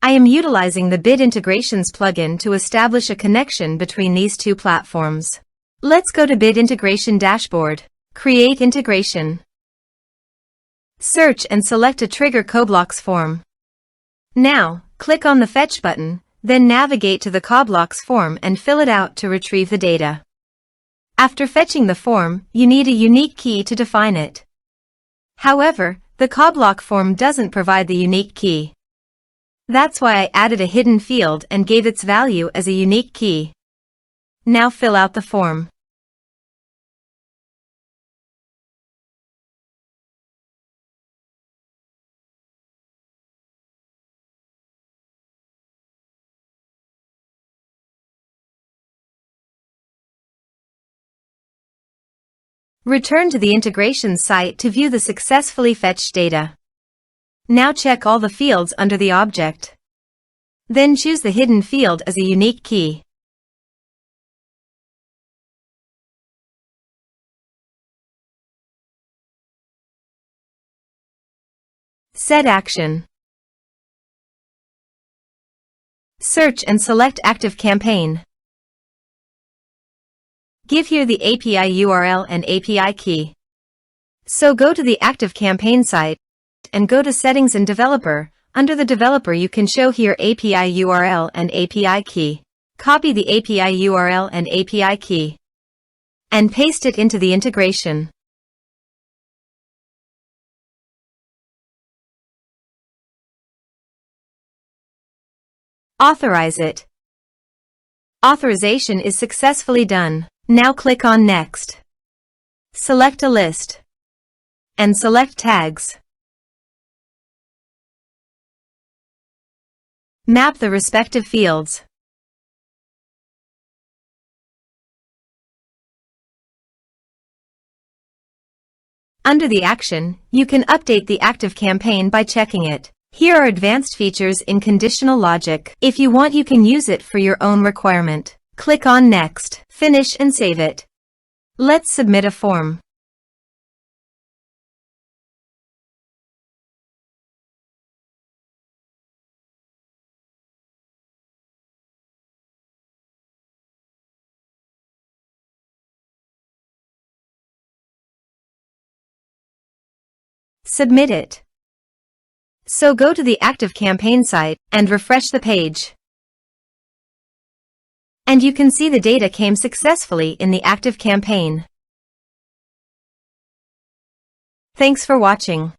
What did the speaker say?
I am utilizing the Bit Integrations plugin to establish a connection between these two platforms. Let's go to Bit Integration Dashboard. Create integration. Search and select a trigger CoBlocks form. Now, click on the Fetch button, then navigate to the CoBlocks form and fill it out to retrieve the data. After fetching the form, you need a unique key to define it. However, the CoBlock form doesn't provide the unique key. That's why I added a hidden field and gave its value as a unique key. Now fill out the form. Return to the integration site to view the successfully fetched data. Now check all the fields under the object. Then choose the hidden field as a unique key. Set action. Search and select ActiveCampaign. Give here the API URL and API key. So go to the ActiveCampaign site and go to Settings and Developer. Under the Developer you can show here API URL and API key. Copy the API URL and API key and paste it into the integration. Authorize it. Authorization is successfully done. Now click on Next. Select a list and select tags. Map the respective fields. Under the action, you can update the ActiveCampaign by checking it. Here are advanced features in conditional logic. If you want, you can use it for your own requirement. Click on Next, finish and save it. Let's submit a form. Submit it. So go to the ActiveCampaign site and refresh the page. And you can see the data came successfully in the ActiveCampaign. Thanks for watching.